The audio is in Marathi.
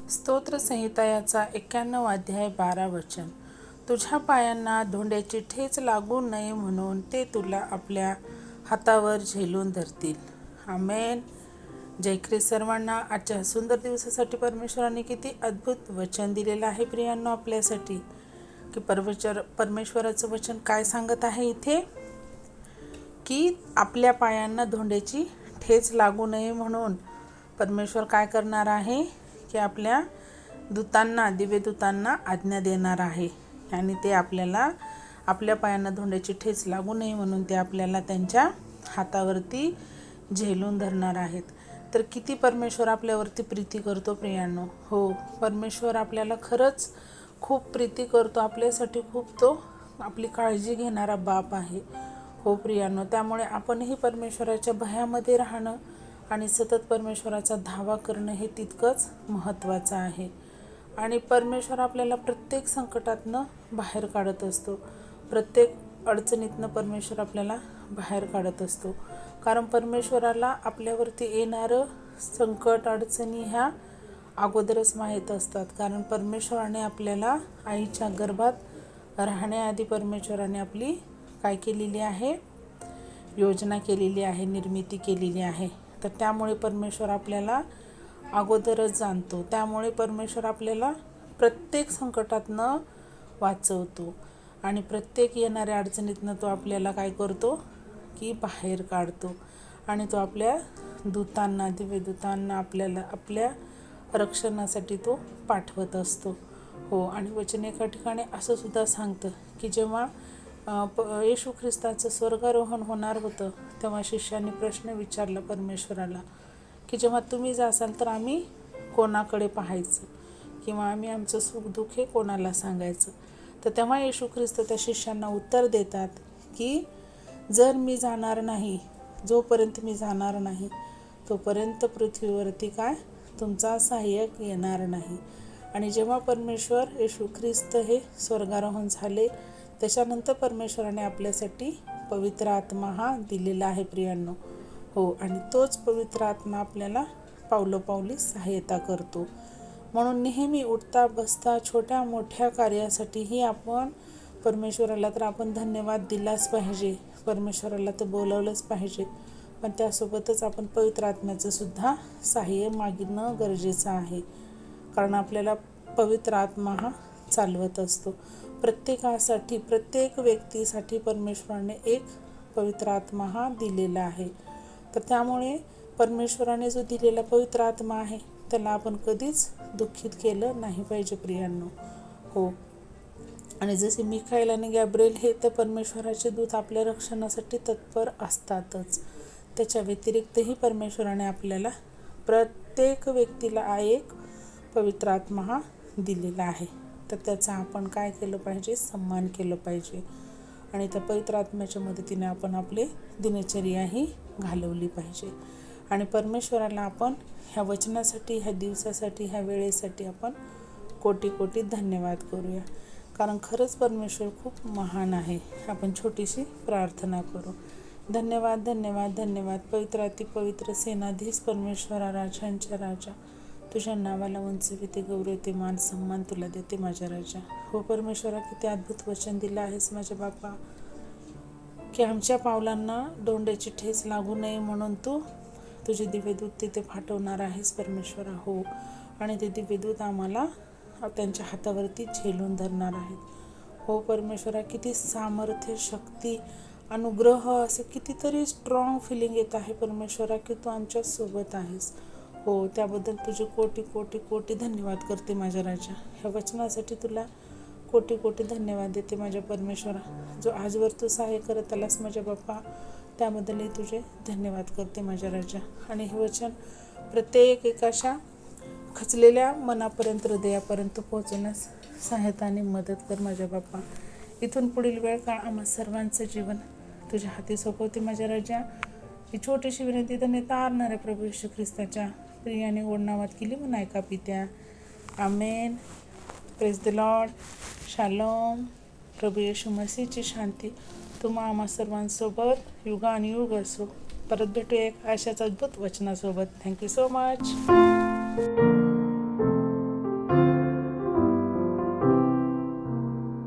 स्तोत्रसंहिता याचा 91 अध्याय 12 वचन. तुझ्या पायांना धोंड्याची ठेच लागू नये म्हणून ते तुला आपल्या हातावर झेलून धरतील. आमेन. जय ख्रिस्त सर्वांना. आजच्या सुंदर दिवसासाठी परमेश्वराने किती अद्भुत वचन दिलेलं आहे प्रियांनो आपल्यासाठी, की परमेश्वराचं वचन काय सांगत आहे इथे, की आपल्या पायांना धोंड्याची ठेच लागू नये म्हणून परमेश्वर काय करणार आहे, की आपल्या दूतांना, दिव्यदूतांना आज्ञा देणार आहे. आणि ते आपल्याला आपल्या पायांना धोंड्याची ठेच लागू नये म्हणून ते आपल्याला त्यांच्या हातावरती झेलून धरणार आहेत. तर किती परमेश्वर आपल्यावरती प्रीती करतो प्रियांनो. हो, परमेश्वर आपल्याला खरंच खूप प्रीती करतो. आपल्यासाठी खूप तो आपली काळजी घेणारा बाप आहे. हो प्रियांनो, त्यामुळे आपणही परमेश्वराच्या भयामध्ये राहणं आणि सतत परमेश्वराचा धावा करणं हे तितकंच महत्त्वाचं आहे. आणि परमेश्वर आपल्याला प्रत्येक संकटातनं बाहेर काढत असतो. प्रत्येक अडचणीतनं परमेश्वर आपल्याला बाहेर काढत असतो. कारण परमेश्वराला आपल्यावरती येणारं संकट, अडचणी ह्या अगोदरच माहीत असतात. कारण परमेश्वराने आपल्याला आईच्या गर्भात राहण्याआधी परमेश्वराने आपली काय केलेली आहे, योजना केलेली आहे, निर्मिती केलेली आहे. तर त्यामुळे परमेश्वर आपल्याला अगोदरच जाणतो. त्यामुळे परमेश्वर आपल्याला प्रत्येक संकटातनं वाचवतो आणि प्रत्येक येणाऱ्या अडचणीतनं तो आपल्याला काय करतो, की बाहेर काढतो. आणि तो आपल्या दूतांना, दिव्यदूतांना आपल्याला आपल्या रक्षणासाठी तो पाठवत असतो. हो, आणि वचन एका ठिकाणी असं सुद्धा सांगतं, की जेव्हा येशू ख्रिस्ताचं स्वर्गारोहण होणार होतं तेव्हा शिष्यांनी प्रश्न विचारला परमेश्वराला, की जेव्हा तुम्ही जासाल तर आम्ही कोणाकडे पाहायचं, किंवा आम्ही आमचं सुखदुःख हे कोणाला सांगायचं. तर तेव्हा येशू ख्रिस्त त्या शिष्यांना उत्तर देतात, की जर मी जाणार नाही, जोपर्यंत मी जाणार नाही तोपर्यंत पृथ्वीवरती काय तुमचा सहाय्यक येणार नाही. आणि जेव्हा परमेश्वर येशू ख्रिस्त हे स्वर्गारोहण झाले त्याच्यानंतर परमेश्वराने आपल्यासाठी पवित्र आत्मा हा दिलेला आहे प्रियांनो. हो, आणि तोच पवित्र आत्मा आपल्याला पावलोपावली सहाय्यता करतो. म्हणून नेहमी उठता बसता छोट्या मोठ्या कार्यासाठीही आपण परमेश्वराला तर आपण धन्यवाद दिलाच पाहिजे, परमेश्वराला तर बोलावलंच पाहिजे. पण त्यासोबतच आपण पवित्र आत्म्याचं सुद्धा सहाय्य मागणं गरजेचं आहे. कारण आपल्याला पवित्र आत्मा हा चालवत असतो. प्रत्येकासाठी, प्रत्येक व्यक्तीसाठी परमेश्वराने एक पवित्र आत्मा हा दिलेला आहे. तर त्यामुळे परमेश्वराने जो दिलेला पवित्र आत्मा आहे त्याला आपण कधीच दुःखित केलं नाही पाहिजे प्रियांनो. हो, आणि जसे मिखाएल आणि गॅब्रिएल हे तर परमेश्वराचे दूत आपल्या रक्षणासाठी तत्पर असतातच. त्याच्या व्यतिरिक्तही परमेश्वराने आपल्याला प्रत्येक व्यक्तीला एक पवित्र आत्मा हा दिलेला आहे. तर त्याचा आपण काय केलं पाहिजे, सन्मान केलं पाहिजे. आणि त्या पवित्र आत्म्याच्या मदतीने आपण आपले दिनचर्याही घालवली पाहिजे. आणि परमेश्वराला आपण ह्या वचनासाठी, ह्या दिवसासाठी, ह्या वेळेसाठी आपण कोटी कोटी धन्यवाद करूया. कारण खरंच परमेश्वर खूप महान आहे. आपण छोटीशी प्रार्थना करू. धन्यवाद, धन्यवाद, धन्यवाद पवित्राती पवित्र सेनाधीश परमेश्वरा, राजांच्या राजा, तुझ्या नावाला उंचविते, गौरवते, मान सन्मान तुला देते माझ्या राजा. हो परमेश्वरा, किती अद्भुत वचन दिलं आहेस माझ्या बापा, की आमच्या पावलांना दोंड्याची ठेच लागू नये म्हणून तू तुझे दिव्यदूत तिथे पाठवणार आहेस परमेश्वरा. हो, आणि ते दिव्यदूत आम्हाला त्यांच्या हातावरती झेलून धरणार आहेत. हो परमेश्वरा, किती सामर्थ्य, शक्ती, अनुग्रह, असं कितीतरी स्ट्रॉंग फिलिंग येत आहे परमेश्वरा, की तू आमच्या सोबत आहेस. हो, त्याबद्दल तुझे कोटी कोटी कोटी धन्यवाद करते माझ्या राजा. ह्या वचनासाठी तुला कोटी कोटी धन्यवाद देते माझ्या परमेश्वरा. जो आजवर तू सहाय्य करत आलास माझ्या बाप्पा, त्याबद्दलही तुझे धन्यवाद करते माझ्या राजा. आणि हे वचन प्रत्येक एकाच्या खचलेल्या मनापर्यंत, हृदयापर्यंत पोहोचवण्यास सहायता आणि मदत कर माझ्या बाप्पा. इथून पुढील वेळ काळ आम्हा सर्वांचं जीवन तुझ्या हाती सोपवते माझ्या राजा. ही छोटीशी विनंती तर तारणाऱ्या प्रभू येशू ख्रिस्ताच्या प्रियाने गोड नावात केली म्हणून ऐका पित्या. Amen. Praise the Lord. Shalom. प्रभू येशू मसीहची शांती तुम्हा आम्हा सर्वांसोबत युगानुयुग असो. परत भेटू एक अशाच अद्भुत वचनासोबत. Thank you so much.